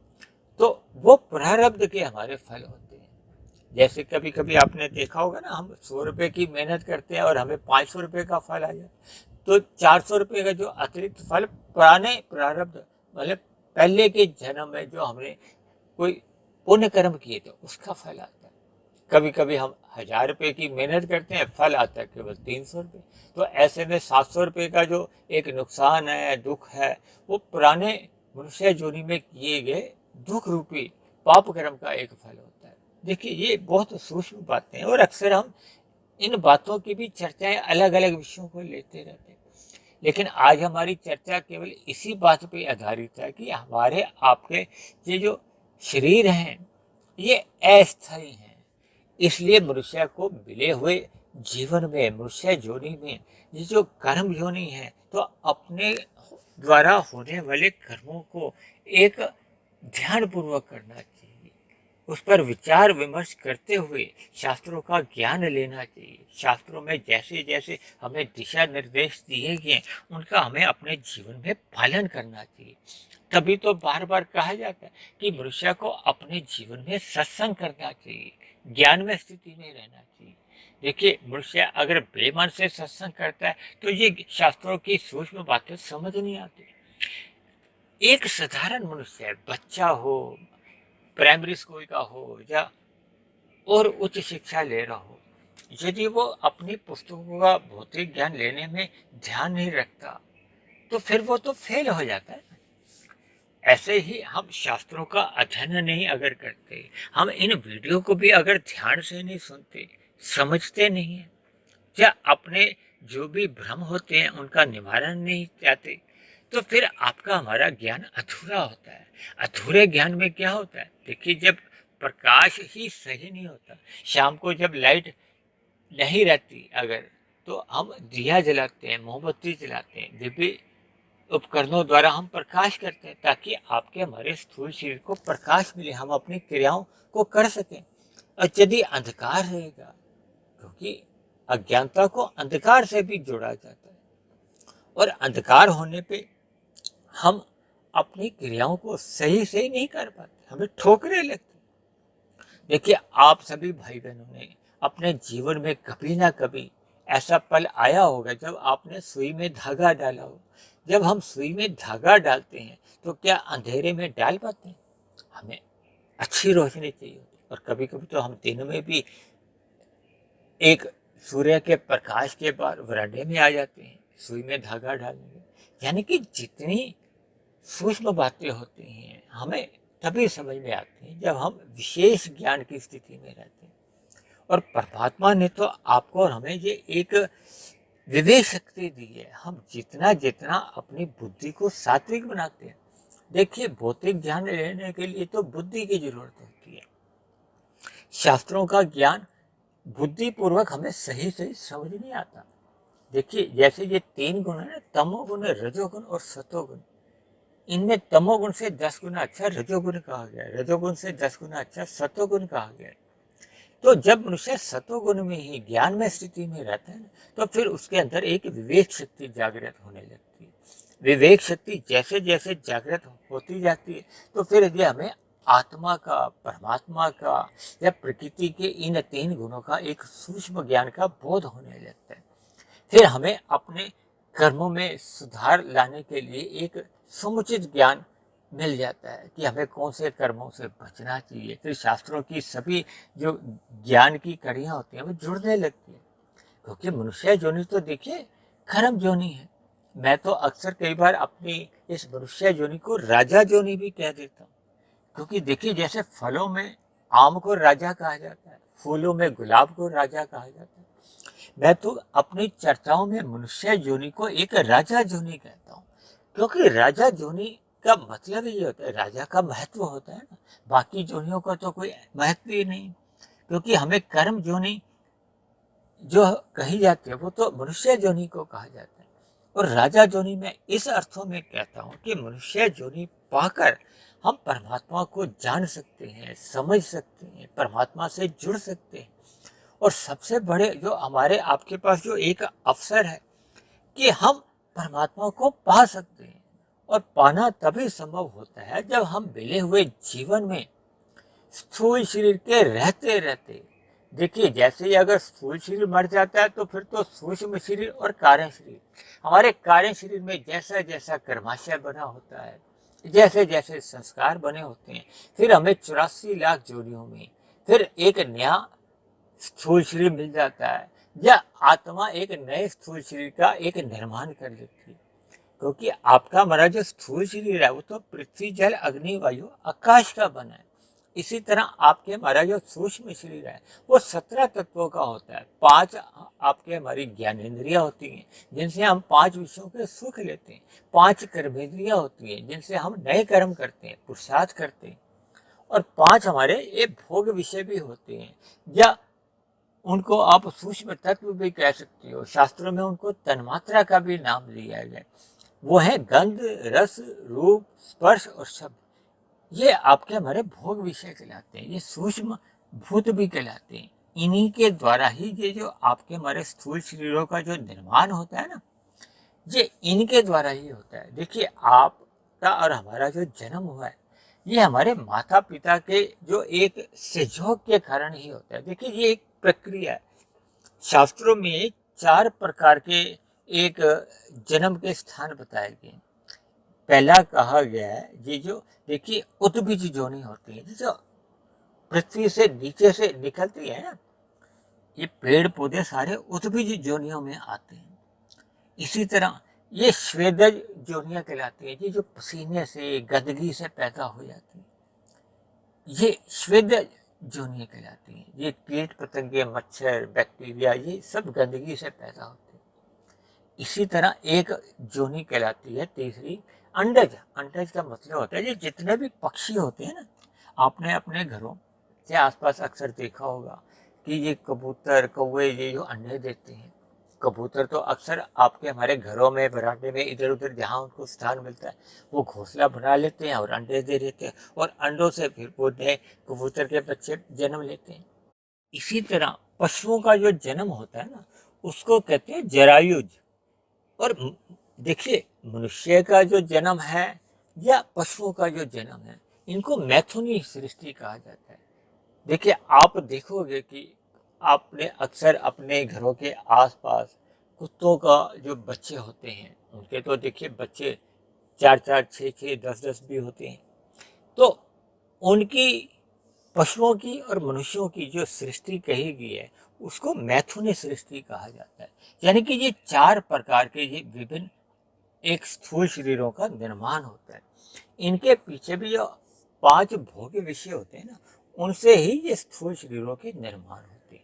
तो वो प्रारब्ध के हमारे फल होते हैं। जैसे कभी कभी आपने देखा होगा ना, हम 100 रुपये की मेहनत करते हैं और हमें 500 रुपये का फल आ जाए, तो 400 रुपये का जो अतिरिक्त फल पुराने प्रारब्ध, मतलब पहले के जन्म में जो हमने कोई पुण्य कर्म किए थे, उसका फल आता है। कभी कभी हम 1000 रुपये की मेहनत करते हैं, फल आता है केवल 300 रुपये। तो ऐसे में 700 रुपये का जो एक नुकसान है, दुख है, वो पुराने मनुष्य योनि में किए गए दुख रूपी पाप कर्म का एक फल होता है। देखिए, ये बहुत सूक्ष्म बातें हैं और अक्सर हम इन बातों की भी चर्चाएं अलग अलग विषयों को लेते रहते हैं, लेकिन आज हमारी चर्चा केवल इसी बात पे आधारित है कि हमारे आपके ये जो शरीर हैं, ये अस्थायी हैं। इसलिए मनुष्य को मिले हुए जीवन में, मनुष्य योनि में, ये जो कर्म योनि है, तो अपने द्वारा होने वाले कर्मों को एक ध्यान पूर्वक करना चाहिए, उस पर विचार विमर्श करते हुए शास्त्रों का ज्ञान लेना चाहिए। शास्त्रों में जैसे जैसे हमें दिशा निर्देश दिए गए, उनका हमें अपने जीवन में पालन करना चाहिए। तभी तो बार बार कहा जाता है कि मनुष्य को अपने जीवन में सत्संग करना चाहिए, ज्ञान में स्थिति में रहना चाहिए। देखिए, मनुष्य अगर बेमन से सत्संग करता है, तो ये शास्त्रों की सूक्ष्म बातें समझ नहीं आती। एक साधारण मनुष्य, बच्चा हो, प्राइमरी स्कूल का हो या और उच्च शिक्षा ले रहा हो, यदि वो अपनी पुस्तकों का भौतिक ज्ञान लेने में ध्यान नहीं रखता, तो फिर वो तो फेल हो जाता है। ऐसे ही हम शास्त्रों का अध्ययन नहीं अगर करते, हम इन वीडियो को भी अगर ध्यान से नहीं सुनते, समझते नहीं है, या अपने जो भी भ्रम होते हैं उनका निवारण नहीं चाहते, तो फिर आपका हमारा ज्ञान अधूरा होता है। अधूरे ज्ञान में क्या होता है? देखिए, जब प्रकाश ही सही नहीं होता, शाम को जब लाइट नहीं रहती अगर, तो हम दिया जलाते हैं, मोमबत्ती जलाते हैं, विभिन्न उपकरणों द्वारा हम प्रकाश करते हैं, ताकि आपके हमारे स्थूल शरीर को प्रकाश मिले, हम अपनी क्रियाओं को कर सकें। और यदि अंधकार रहेगा, क्योंकि अज्ञानता को अंधकार से भी जोड़ा जाता है, और अंधकार होने पे हम अपनी क्रियाओं को सही से नहीं कर पाते, हमें ठोकरें लगती। देखिए, आप सभी भाई बहनों ने अपने जीवन में कभी ना कभी ऐसा पल आया होगा जब आपने सुई में धागा डाला हो। जब हम सुई में धागा डालते हैं, तो क्या अंधेरे में डाल पाते हैं? हमें अच्छी रोशनी चाहिए होती है, और कभी कभी तो हम दिन में भी एक सूर्य के प्रकाश के बाद वरांडे में आ जाते हैं सुई में धागा डालने के। यानी कि जितनी सूक्ष्म बातें होती हैं, हमें तभी समझ में आती हैं जब हम विशेष ज्ञान की स्थिति में रहते हैं। और परमात्मा ने तो आपको और हमें ये एक विवेक शक्ति दी है। हम जितना जितना अपनी बुद्धि को सात्विक बनाते हैं, देखिए, भौतिक ज्ञान लेने के लिए तो बुद्धि की जरूरत होती है। शास्त्रों का ज्ञान बुद्धि पूर्वक हमें सही सही समझ नहीं आता। देखिए, जैसे ये 3 गुण है, तमोगुण, रजोगुण और सतोगुण। इनमें तमोगुण से 10 गुना अच्छा रजोगुण कहा गया है, रजोगुण से 10 गुना अच्छा सतोगुण कहा गया है। तो जब मनुष्य सतोगुण में ही ज्ञान में स्थिति में रहता है, तो फिर उसके अंदर एक विवेक शक्ति जागृत होने लगती है। विवेक शक्ति जैसे जैसे जागृत होती जाती है, तो फिर ये हमें आत्मा का, परमात्मा का या प्रकृति के इन 3 गुणों का एक सूक्ष्म ज्ञान का बोध होने लगता है। फिर हमें अपने कर्मों में सुधार लाने के लिए एक समुचित ज्ञान मिल जाता है कि हमें कौन से कर्मों से बचना चाहिए। फिर शास्त्रों की सभी जो ज्ञान की कड़ियाँ होती हैं, वो जुड़ने लगती है। क्योंकि मनुष्य योनि तो देखिए कर्म योनि है। मैं तो अक्सर कई बार अपनी इस मनुष्य योनि को राजा योनि भी कह देता हूँ, क्योंकि देखिए, जैसे फलों में आम को राजा कहा जाता है, फूलों में गुलाब को राजा कहा जाता है, मैं तो अपनी चर्चाओं में मनुष्य योनि को एक राजा योनि कहता हूँ। क्योंकि राजा योनि का मतलब ही होता है, राजा का महत्व होता है ना, बाकी जोनियों का तो कोई महत्व ही नहीं, क्योंकि हमें कर्म जोनी जो कही जाती है वो तो मनुष्य जोनी को कहा जाता है। और राजा जोनी में इस अर्थों में कहता हूँ कि मनुष्य जोनी पाकर हम परमात्मा को जान सकते हैं, समझ सकते हैं, परमात्मा से जुड़ सकते हैं। और सबसे बड़े जो हमारे आपके पास जो एक अवसर है कि हम परमात्मा को पा सकते हैं। और पाना तभी संभव होता है जब हम मिले हुए जीवन में स्थूल शरीर के रहते रहते, देखिए जैसे ही अगर स्थूल शरीर मर जाता है तो फिर तो सूक्ष्म शरीर और कारण शरीर, हमारे कारण शरीर में जैसा जैसा कर्माशय बना होता है, जैसे जैसे संस्कार बने होते हैं, फिर हमें 84 लाख जोड़ियों में फिर एक नया स्थूल शरीर मिल जाता है, या आत्मा एक नए स्थूल शरीर का एक निर्माण कर लेती है। क्योंकि आपका हमारा जो स्थूल शरीर है वो तो पृथ्वी जल अग्नि वायु आकाश का बना है। इसी तरह आपके हमारा जो सूक्ष्म शरीर है वो 17 तत्वों का होता है। 5 आपके हमारी ज्ञानेंद्रियां होती हैं जिनसे हम 5 विषयों के सुख लेते हैं। 5 कर्मेंद्रियां होती हैं जिनसे हम नए कर्म करते हैं, पुरुषार्थ करते हैं। और 5 हमारे ये भोग विषय भी होते हैं, या उनको आप सूक्ष्म तत्व भी कह सकते हो। शास्त्रों में उनको तन्मात्रा का भी नाम दिया गया। वो है गंध, रस, रूप, स्पर्श और शब्द। ये आपके हमारे भोग विषय कहलाते हैं, ये सूक्ष्म भूत भी कहलाते हैं। इन्हीं के द्वारा ही ये जो आपके हमारे स्थूल शरीरों का जो निर्माण होता है ना, ये इनके द्वारा ही होता है। देखिए आपका और हमारा जो जन्म हुआ है ये हमारे माता पिता के जो एक सहयोग के कारण ही होता है। देखिए ये एक प्रक्रिया है। शास्त्रों में 4 प्रकार के एक जन्म के स्थान बताए गए। पहला कहा गया है ये जो देखिए उद्भिज जोनि होती है, जो पृथ्वी से नीचे से निकलती है ना, ये पेड़ पौधे सारे उद्भिज जोनियों में आते हैं। इसी तरह ये स्वेदज जोनियां कहलाती है, ये जो पसीने से गंदगी से पैदा हो जाती है, ये स्वेदज जोनियां कहलाती हैं। ये कीट पतंगे, मच्छर, बैक्टीरिया, ये सब गंदगी से पैदा होते हैं। इसी तरह एक जोनी कहलाती है तीसरी अंडज। अंडज का मतलब होता है ये जितने भी पक्षी होते हैं ना, आपने अपने घरों के आसपास अक्सर देखा होगा कि ये कबूतर कौवे ये जो अंडे देते हैं। कबूतर तो अक्सर आपके हमारे घरों में बरामदे में इधर उधर जहाँ उनको स्थान मिलता है वो घोंसला बना लेते हैं और अंडे दे देते हैं, और अंडों से फिर वो नए कबूतर के बच्चे जन्म लेते हैं। इसी तरह पशुओं का जो जन्म होता है ना उसको कहते हैं जरायुज। और देखिए मनुष्य का जो जन्म है या पशुओं का जो जन्म है, इनको मैथुनी सृष्टि कहा जाता है। देखिए आप देखोगे कि आपने अक्सर अपने घरों के आसपास कुत्तों का जो बच्चे होते हैं, उनके तो देखिए बच्चे 4-4, 6-6, 10-10 भी होते हैं। तो उनकी पशुओं की और मनुष्यों की जो सृष्टि कही गई है उसको मैथुनी सृष्टि कहा जाता है। यानी कि ये 4 प्रकार के ये विभिन्न एक स्थूल शरीरों का निर्माण होता है। इनके पीछे भी जो 5 भोग्य विषय होते हैं ना, उनसे ही ये स्थूल शरीरों के निर्माण होते हैं।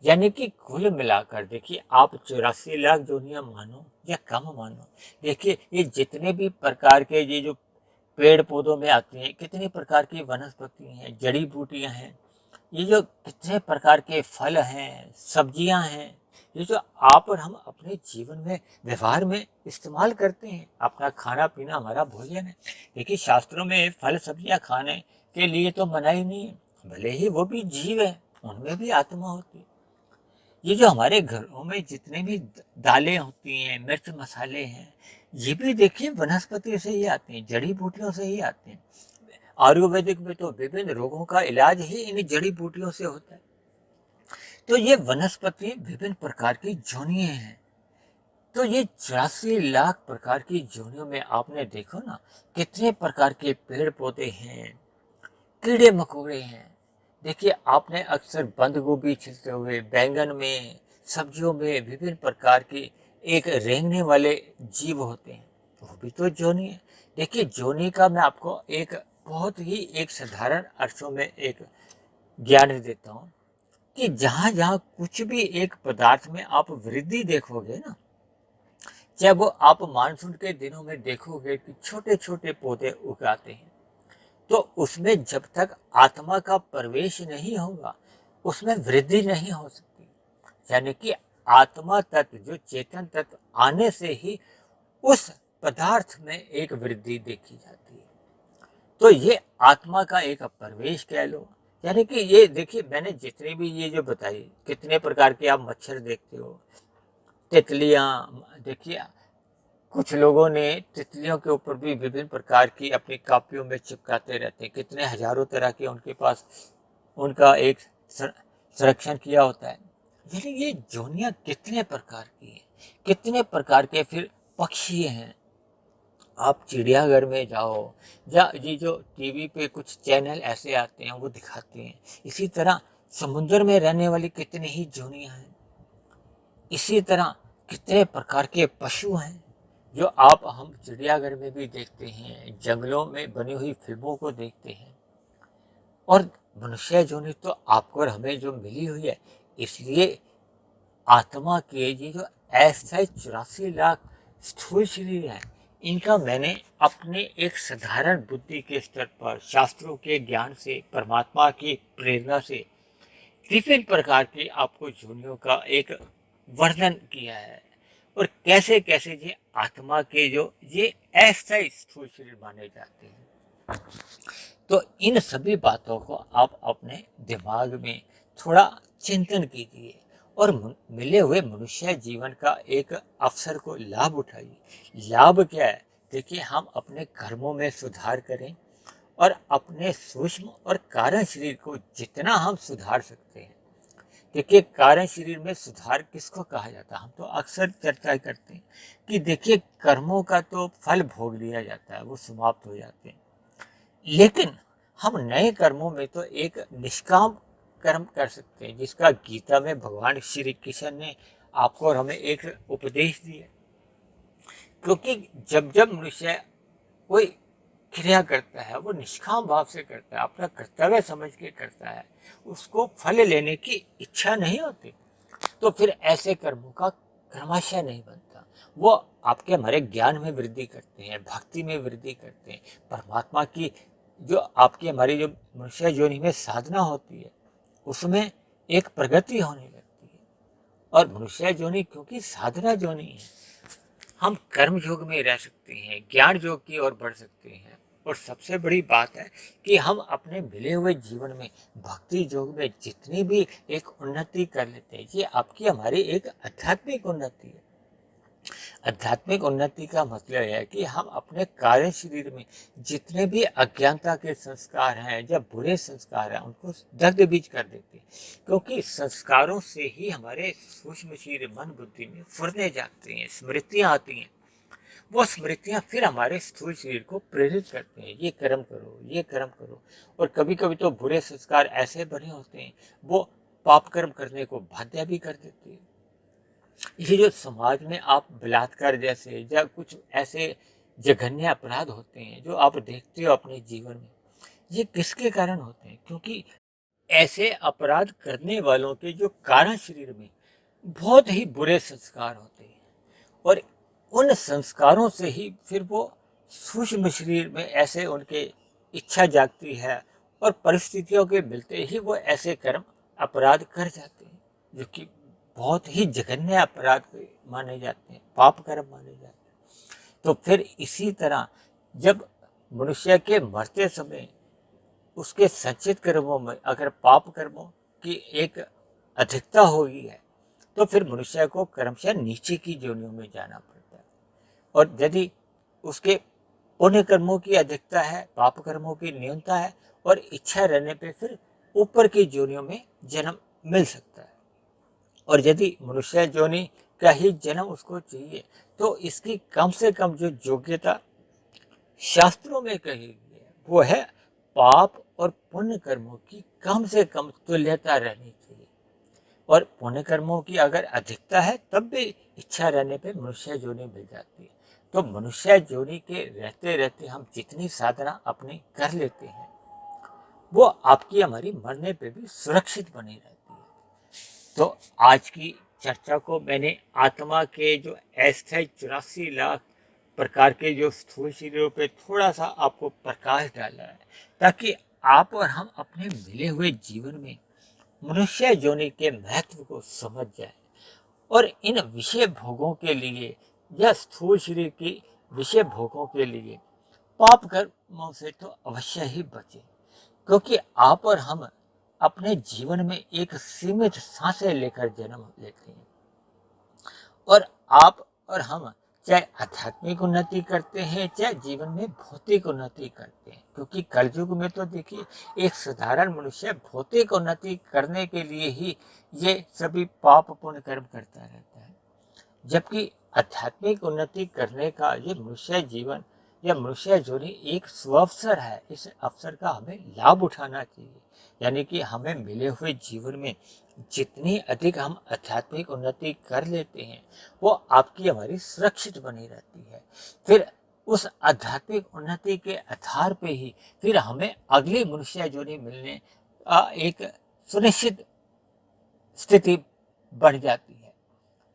यानी कि कुल मिलाकर देखिए आप 84 लाख जोनियां मानो या कम मानो, देखिए ये जितने भी प्रकार के ये जो पेड़ पौधों में आती हैं, कितने प्रकार की वनस्पति हैं, जड़ी बूटियां हैं, ये जो कितने प्रकार के फल हैं, सब्जियां हैं, ये जो आप और हम अपने जीवन में व्यवहार में इस्तेमाल करते हैं, अपना खाना पीना हमारा भोजन है। देखिए शास्त्रों में फल सब्जियां खाने के लिए तो मनाही नहीं है, भले ही वो भी जीव है, उनमें भी आत्मा होती है। ये जो हमारे घरों में जितने भी दालें होती हैं, मिर्च मसाले हैं, ये भी देखिए वनस्पति से ही आते हैं, जड़ी बूटियों से ही आते हैं। आयुर्वेदिक में तो विभिन्न रोगों का इलाज ही इन जड़ी बूटियों से होता है। तो ये वनस्पति विभिन्न प्रकार की जोनियां हैं। तो ये 84 लाख प्रकार की जोनियों में आपने देखो ना कितने प्रकार के पेड़ पौधे हैं, कीड़े मकोड़े हैं। देखिए आपने अक्सर बंद गोभी छिलते हुए, बैंगन में, सब्जियों में विभिन्न प्रकार के एक रेंगने वाले जीव होते हैं, वो भी तो जोनी है। देखिए जोनी का मैं आपको एक बहुत ही एक साधारण अर्थों में एक ज्ञान देता हूँ कि जहाँ जहाँ कुछ भी एक पदार्थ में आप वृद्धि देखोगे ना, चाहे वो आप मानसून के दिनों में देखोगे कि छोटे छोटे पौधे उगाते हैं, तो उसमें जब तक आत्मा का प्रवेश नहीं होगा उसमें वृद्धि नहीं हो सकती। यानी कि आत्मा तत्व जो चेतन तत्व आने से ही उस पदार्थ में एक वृद्धि देखी जाती है। तो ये आत्मा का एक प्रवेश कह लो। यानी कि ये देखिए, मैंने जितने भी ये जो बताई, कितने प्रकार के आप मच्छर देखते हो, तितलियां देखिए, कुछ लोगों ने तितलियों के ऊपर भी विभिन्न प्रकार की अपनी कॉपियों में चिपकाते रहते हैं, कितने हजारों तरह के उनके पास उनका एक संरक्षण किया होता है। यानी ये जोनियां कितने प्रकार की हैं, कितने प्रकार के फिर पक्षी हैं। आप चिड़ियाघर में जाओ, या ये जो टीवी पे कुछ चैनल ऐसे आते हैं वो दिखाते हैं, इसी तरह समुद्र में रहने वाली कितनी ही जोनियां हैं। इसी तरह कितने प्रकार के पशु हैं जो आप हम चिड़ियाघर में भी देखते हैं, जंगलों में बनी हुई फिल्मों को देखते हैं। और मनुष्य जोनि तो आपको और हमें जो मिली हुई है, इसलिए आत्मा के ये जो ऐसे 84 लाख स्थूल शरीर है, इनका मैंने अपने एक साधारण बुद्धि के स्तर पर शास्त्रों के ज्ञान से, परमात्मा की प्रेरणा से विभिन्न प्रकार की आपको जोनियों का एक वर्णन किया है। और कैसे कैसे ये आत्मा के जो ये ऐसे स्थूल शरीर माने जाते हैं। तो इन सभी बातों को आप अपने दिमाग में थोड़ा चिंतन कीजिए और मिले हुए मनुष्य जीवन का एक अवसर को लाभ उठाइए। लाभ क्या है? देखिए, हम अपने कर्मों में सुधार करें और अपने सूक्ष्म और कारण शरीर को जितना हम सुधार सकते हैं। देखिए, कारण शरीर में सुधार किसको कहा जाता है? हम तो अक्सर चर्चा करते हैं कि देखिए, कर्मों का तो फल भोग लिया जाता है, वो समाप्त हो जाते हैं, लेकिन हम नए कर्मों में तो एक निष्काम कर्म कर सकते हैं, जिसका गीता में भगवान श्री कृष्ण ने आपको और हमें एक उपदेश दिया। क्योंकि जब जब मनुष्य कोई क्रिया करता है वो निष्काम भाव से करता है, अपना कर्तव्य समझ के करता है, उसको फल लेने की इच्छा नहीं होती, तो फिर ऐसे कर्मों का क्रमशः नहीं बनता। वो आपके हमारे ज्ञान में वृद्धि करते हैं, भक्ति में वृद्धि करते हैं, परमात्मा की जो आपकी हमारी जो मनुष्य योनि में साधना होती है उसमें एक प्रगति होने लगती है। और मनुष्य योनि क्योंकि साधना योनि है, हम कर्म योग में रह सकते हैं, ज्ञान योग की ओर बढ़ सकते हैं। और सबसे बड़ी बात है कि हम अपने मिले हुए जीवन में भक्ति योग में जितनी भी एक उन्नति कर लेते हैं, ये आपकी हमारी एक आध्यात्मिक उन्नति है। आध्यात्मिक उन्नति का मतलब है कि हम अपने कार्य शरीर में जितने भी अज्ञानता के संस्कार हैं या बुरे संस्कार हैं उनको दग्ध बीज कर देते हैं। क्योंकि संस्कारों से ही हमारे सूक्ष्म शरीर मन बुद्धि में फुरने जाते हैं, स्मृतियाँ आती हैं। वो स्मृतियाँ फिर हमारे स्थूल शरीर को प्रेरित करते हैं, ये कर्म करो, ये कर्म करो। और कभी कभी तो बुरे संस्कार ऐसे बने होते हैं, वो पाप कर्म करने को बाध्य भी कर देते हैं। ये जो समाज में आप बलात्कार जैसे या कुछ ऐसे जघन्य अपराध होते हैं जो आप देखते हो अपने जीवन में, ये किसके कारण होते हैं? क्योंकि ऐसे अपराध करने वालों के जो कारण शरीर में बहुत ही बुरे संस्कार होते हैं, और उन संस्कारों से ही फिर वो सूक्ष्म शरीर में ऐसे उनके इच्छा जागती है, और परिस्थितियों के मिलते ही वो ऐसे कर्म अपराध कर जाते हैं जो कि बहुत ही जघन्य अपराध माने जाते हैं, पाप कर्म माने जाते हैं। तो फिर इसी तरह जब मनुष्य के मरते समय उसके संचित कर्मों में अगर पाप कर्मों की एक अधिकता हो गई है, तो फिर मनुष्य को क्रमशः नीचे की जोनियों में जाना पड़ता है। और यदि उसके पुण्य कर्मों की अधिकता है, पाप कर्मों की न्यूनता है, और इच्छा रहने पे फिर ऊपर की जोनियों में जन्म मिल सकता है। और यदि मनुष्य योनि का ही जन्म उसको चाहिए, तो इसकी कम से कम जो योग्यता शास्त्रों में कही गई है वो है पाप और पुण्य कर्मों की कम से कम तुल्यता रहनी चाहिए। और पुण्य कर्मों की अगर अधिकता है तब भी इच्छा रहने पे मनुष्य योनि मिल जाती है। तो मनुष्य योनि के रहते रहते हम जितनी साधना अपनी कर लेते हैं वो आपकी हमारी मरने पे भी सुरक्षित बनी रहती है। तो आज की चर्चा को मैंने आत्मा के जो अस्थायी 84 लाख प्रकार के जो स्थूल शरीरों पे थोड़ा सा आपको प्रकाश डाला है, ताकि आप और हम अपने मिले हुए जीवन में मनुष्य योनि के महत्व को समझ जाए और इन विषय भोगों के लिए या स्थूल शरीर की विषय भोगों के लिए पाप कर्मों से तो अवश्य ही बचे, क्योंकि आप और हम अपने जीवन में एक सीमित सांसें लेकर जन्म लेते हैं और आप और हम चाहे आध्यात्मिक उन्नति करते हैं चाहे जीवन में भौतिक उन्नति करते हैं, क्योंकि कलयुग में तो देखिए एक साधारण मनुष्य भौतिक उन्नति करने के लिए ही ये सभी पाप पुण्य कर्म करता रहता है, जबकि आध्यात्मिक उन्नति करने का ये मनुष्य जीवन या मनुष्य योनि एक सुअवसर है। इस अवसर का हमें लाभ उठाना चाहिए, यानी कि हमें मिले हुए जीवन में जितनी अधिक हम आध्यात्मिक उन्नति कर लेते हैं वो आपकी हमारी सुरक्षित बनी रहती है। फिर उस आध्यात्मिक उन्नति के आधार पे ही फिर हमें अगली मनुष्य योनि मिलने का एक सुनिश्चित स्थिति बढ़ जाती है।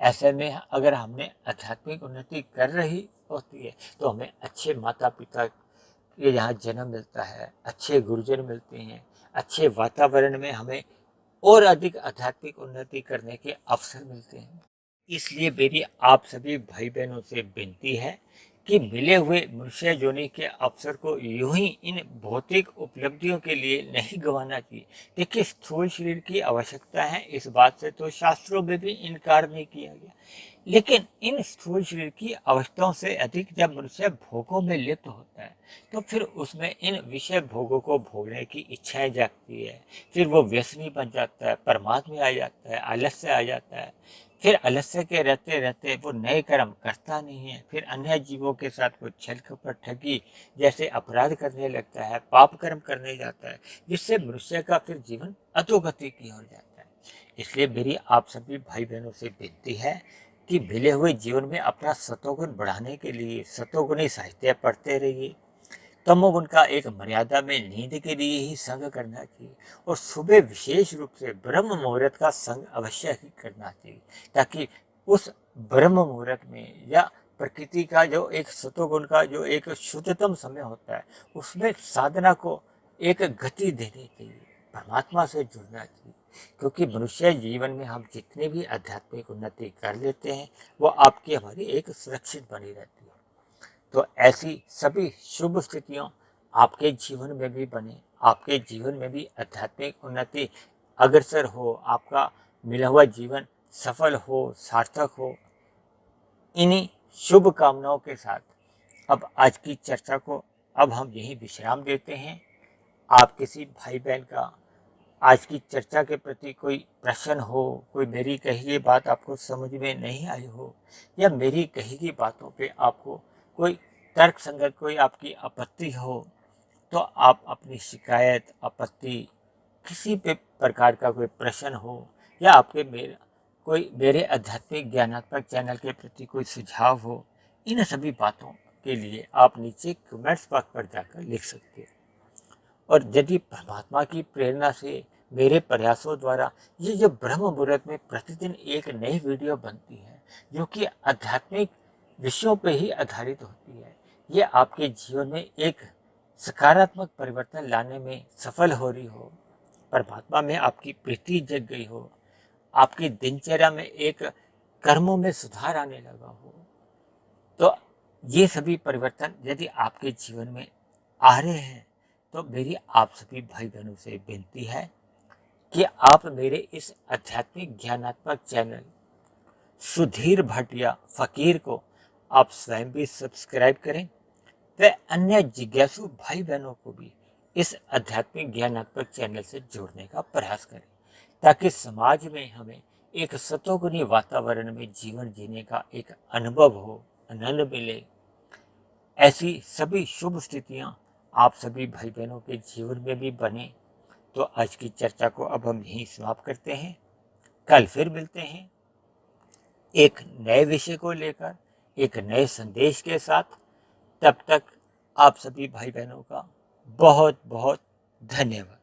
ऐसे में अगर हमने आध्यात्मिक उन्नति कर रही होती है तो हमें अच्छे माता पिता के यहाँ जन्म मिलता है, अच्छे गुरुजन मिलते हैं, अच्छे वातावरण में हमें और अधिक आध्यात्मिक उन्नति करने के अवसर मिलते हैं। इसलिए मेरी आप सभी भाई बहनों से विनती है कि मिले हुए मनुष्य योनि के अवसर को यूं ही इन भौतिक उपलब्धियों के लिए नहीं गंवाना चाहिए। देखिए स्थूल शरीर की आवश्यकता है, इस बात से तो शास्त्रों में भी इनकार नहीं किया गया, लेकिन इन स्थूल शरीर की आवश्यकताओं से अधिक जब मनुष्य भोगों में लिप्त होता है तो फिर उसमें इन विषय भोगों को भोगने की इच्छाएं जागती है, फिर वो व्यसनी बन जाता है, परमात्मा आ जाता है, आलस्य आ जाता है, फिर आलस्य के रहते रहते वो नए कर्म करता नहीं है, फिर अन्य जीवों के साथ वो छल कपट ठगी जैसे अपराध करने लगता है, पाप कर्म करने जाता है, जिससे मनुष्य का फिर जीवन अधोगति की ओर जाता है। इसलिए मेरी आप सभी भाई बहनों से विनती है कि मिले हुए जीवन में अपना सतोगुण बढ़ाने के लिए सतोगुणी साहित्य पढ़ते रहिए, तमोगुण का एक मर्यादा में नींद के लिए ही संग करना चाहिए और सुबह विशेष रूप से ब्रह्म मुहूर्त का संग अवश्य ही करना चाहिए, ताकि उस ब्रह्म मुहूर्त में या प्रकृति का जो एक सतोगुण का जो एक शुद्धतम समय होता है उसमें साधना को एक गति देनी चाहिए, परमात्मा से जुड़ना चाहिए, क्योंकि मनुष्य जीवन में हम जितनी भी आध्यात्मिक उन्नति कर लेते हैं वो आपकी हमारी एक सुरक्षित बनी रहती है। तो ऐसी सभी शुभ स्थितियाँ आपके जीवन में भी बने, आपके जीवन में भी आध्यात्मिक उन्नति अग्रसर हो, आपका मिला हुआ जीवन सफल हो, सार्थक हो। इन्हीं शुभ कामनाओं के साथ अब आज की चर्चा को अब हम यहीं विश्राम देते हैं। आप किसी भाई बहन का आज की चर्चा के प्रति कोई प्रश्न हो, कोई मेरी कही गई बात आपको समझ में नहीं आई हो या मेरी कही गई बातों पे आपको कोई तर्क संगत कोई आपकी आपत्ति हो, तो आप अपनी शिकायत आपत्ति किसी भी प्रकार का कोई प्रश्न हो या आपके मेरे आध्यात्मिक ज्ञानात्मक चैनल के प्रति कोई सुझाव हो, इन सभी बातों के लिए आप नीचे कमेंट्स बॉक्स पर जाकर लिख सकते हैं। और यदि परमात्मा की प्रेरणा से मेरे प्रयासों द्वारा ये जो ब्रह्म मुहूर्त में प्रतिदिन एक नई वीडियो बनती है जो कि आध्यात्मिक विषयों पर ही आधारित होती है, ये आपके जीवन में एक सकारात्मक परिवर्तन लाने में सफल हो रही हो, परमात्मा में आपकी प्रीति जग गई हो, आपकी दिनचर्या में एक कर्मों में सुधार आने लगा हो, तो ये सभी परिवर्तन यदि आपके जीवन में आ रहे हैं तो मेरी आप सभी भाई बहनों से विनती है कि आप मेरे इस आध्यात्मिक ज्ञानात्मक चैनल सुधीर भाटिया फकीर को आप स्वयं भी सब्सक्राइब करें व अन्य जिज्ञासु भाई बहनों को भी इस आध्यात्मिक ज्ञानात्मक चैनल से जोड़ने का प्रयास करें, ताकि समाज में हमें एक सतोगुणी वातावरण में जीवन जीने का एक अनुभव हो, आनंद मिले। ऐसी सभी शुभ स्थितियाँ आप सभी भाई बहनों के जीवन में भी बने। तो आज की चर्चा को अब हम यहीं समाप्त करते हैं। कल फिर मिलते हैं एक नए विषय को लेकर, एक नए संदेश के साथ। तब तक आप सभी भाई बहनों का बहुत बहुत धन्यवाद।